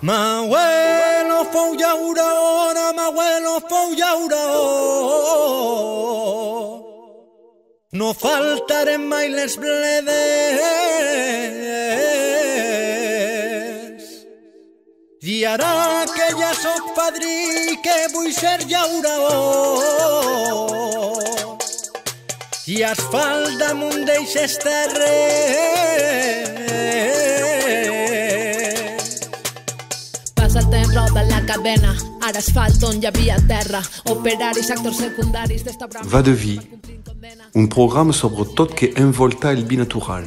M'abuelo fou llaurona, m'abuelo fou llauró. No faltarem mai les bledes. I ara que ja soc padrí, que vull ser llaurador, i asfalt damunt d'eixes terres. Passa el temps, roda la cadena, ara asfalt on hi havia terra, operaris, actors secundaris d'esta brama. Va de vie, un programme sobre tot que envolta el binatural,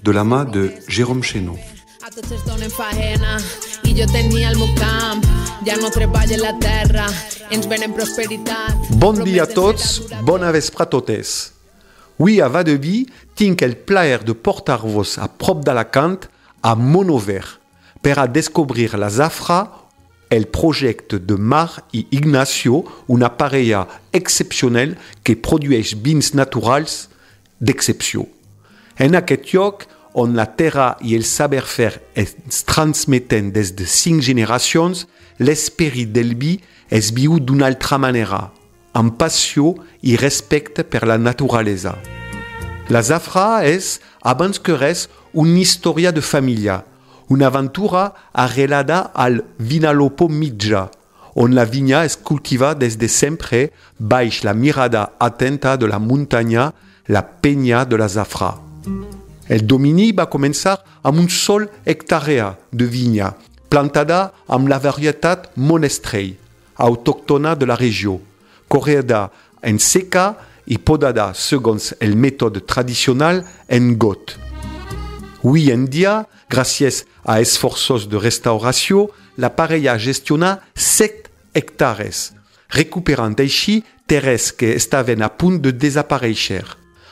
de la mà de Jérôme Chénaud. A tots es donen faena i jo tenia el meu camp, ja no treballo en la terra, ens venen prosperitat. Bon dia a tots, bona vespre a totes. Avui a Va de Vi tinc el plaer de portar-vos a prop d'Alacant a Monover per a descobrir la Zafra, el projecte de Mar i Ignacio, una parella excepcional que produeix vins naturals d'excepció. En aquest lloc, on la terra i el saber-fer es transmeten des de 5 generacions, l'esperit del vi es viu d'una altra manera, amb passió i respecte per la naturalesa. La Zafra és, abans que res, una història de família, una aventura arrelada al Vinalopó mitjà, on la vinya es cultiva des de sempre baix la mirada atenta de la muntanya, la peña de la Zafra. El domini va començar amb un sol hectàrea de vinya, plantada amb la varietat Monestrell, autòctona de la regió, correda en seca i podada segons el mètode tradicional en got. Avui en dia, gràcies a esforços de restauració, la parella gestiona 7 hectàrees, recuperant així terres que estaven a punt de desaparèixer,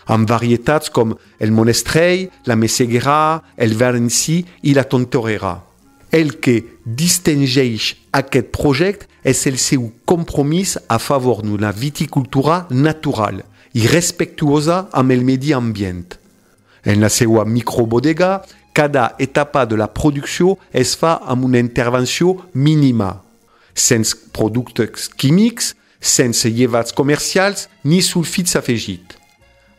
amb varietats com el Monestrell, la Messeguera, el Valency i la Tontorrera. El que distingeix aquest projecte és el seu compromís a favor d'una viticultura natural i respectuosa amb el medi ambient. En la seva microbodega, cada etapa de la producció es fa amb una intervenció mínima, sense productes químics, sense llevats comercials ni sulfits afegits.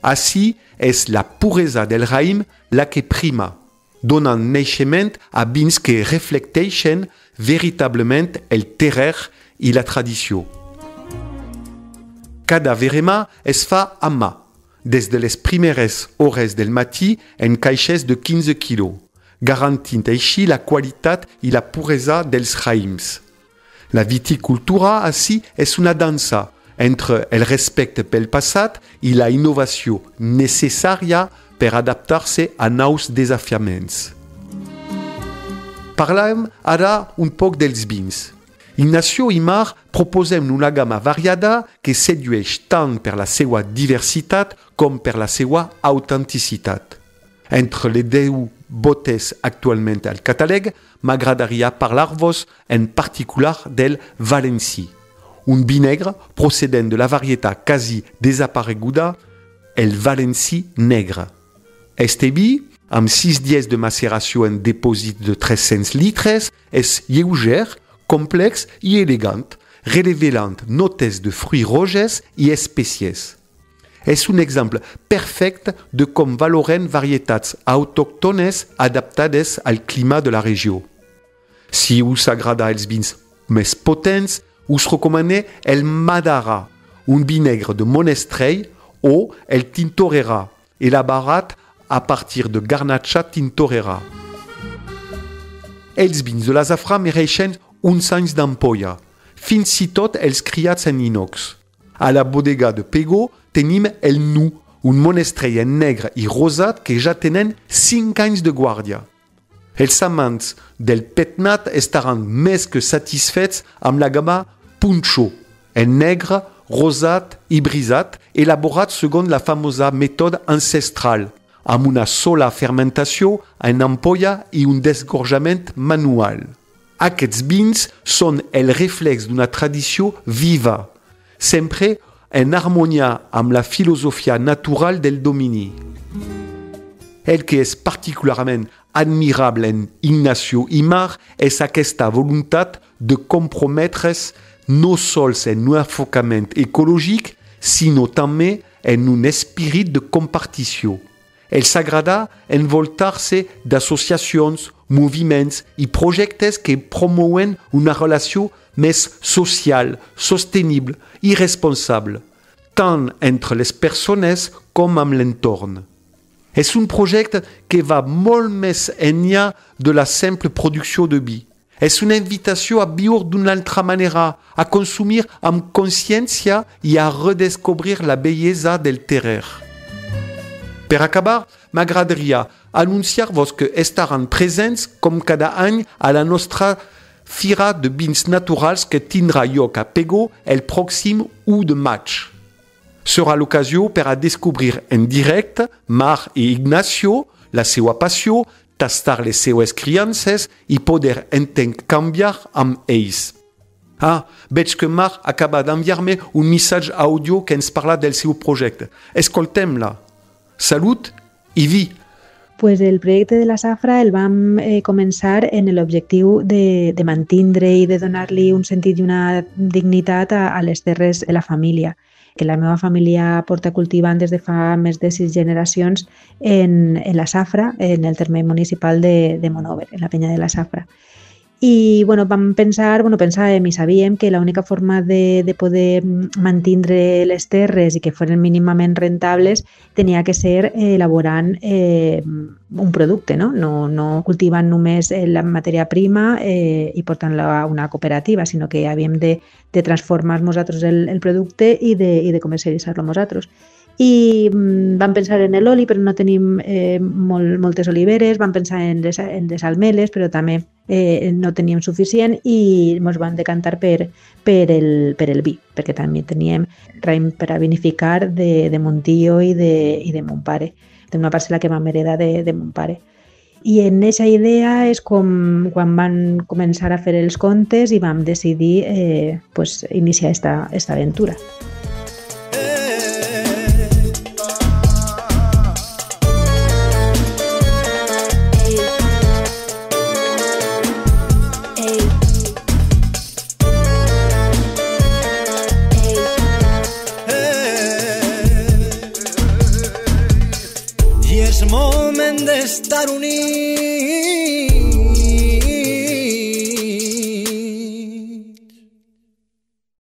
Així és la puresa del raïm la que prima, donant naixement a vins que reflecteixen veritablement el terrer i la tradició. Cada verema es fa a mà, des de les primeres hores del matí en caixes de 15 quilos, garantint així la qualitat i la puresa dels raïms. La viticultura, així, és una dansa entre el respecte pel passat i la innovació necessària per adaptar-se a nous desafiaments. Parlem ara un poc dels vins. Ignacio i Mar proposem una gamma variada que sedueix tant per la seva diversitat com per la seva autenticitat. Entre les 10 botes actualment al catàleg, m'agradaria parlar-vos en particular del Valency, un vi negre procedent de la varietat quasi desapareguda, el Valency negre. Este vi, amb 6 dies de maceració en depòsit de 300 litres, és lleuger, complex i elegant, revelant notes de fruits roges i espècies. És un exemple perfecte de com valoren varietats autòctones adaptades al clima de la regió. Si us agrada els vins més potents, us recomane el Madara, un vi negre de Monestrell, o el Tintorera, elaborat a partir de Garnacha Tintorera. Els vins de la Zafra mereixen uns anys d'ampolla, fins i tot els criats en inox. A la bodega de Pego tenim el Nu, un Monestrell en negre i rosat que ja tenen 5 anys de guàrdia. Els amants del petnat estaran més que satisfets amb la gamma Punxó, en negre, rosat i brisat, elaborat segons la famosa mètode ancestral, amb una sola fermentació en ampolla i un desgorjament manual. Aquests vins són el reflex d'una tradició viva, sempre en harmonia amb la filosofia natural del domini. El que és particularment admirable en Ignacio i Mar és aquesta voluntat de comprometre's no sols en un enfocament ecològic, sinó també en un espírit de compartició. Els agrada envoltar-se d'associacions, moviments i projectes que promouen una relació més social, sostenible i responsable, tant entre les persones com amb l'entorn. És un projecte que va molt més enllà de la simple producció de vi. És una invitació a viure d'una altra manera, a consumir amb consciència i a redescobrir la bellesa del terrer. Per acabar, m'agradaria anunciar-vos que estaran presents com cada any a la nostra Fira de Vins Naturals que tindrà lloc a Pego el pròxim 1 de maig. Serà l'ocasió per a descobrir en directe Mar i Ignacio, la seva passió, tastar les seues criances i poder intercanviar amb ells. Veig que Mar acaba d'enviar-me un missatge àudio que ens parla del seu projecte. Escoltem-la. Salut i vi! Pues el projecte de la Safra el vam començar en l'objectiu de mantindre i de donar-li un sentit i una dignitat a les terres de la família, que la meva família porta cultivant des de fa més de 6 generacions en la Safra, en el terme municipal de Monòver, en la penya de la Safra. I vam pensàvem i sabíem que l'única forma de poder mantindre les terres i que foren mínimament rentables tenia que ser elaborant un producte, no cultivant només la matèria prima i portant-la a una cooperativa, sinó que havíem de transformar nosaltres el producte i de comercialitzar-lo nosaltres. I vam pensar en l'oli, però no tenim moltes oliveres, vam pensar en les almeles, però també no teníem suficient i ens vam decantar per el vi, perquè també teníem raïm per a vinificar de Montillo i de mon pare, d'una parcel·la que vam heredar de mon pare. I en aquesta idea és com quan van començar a fer els comptes i vam decidir iniciar esta aventura. És moment d'estar units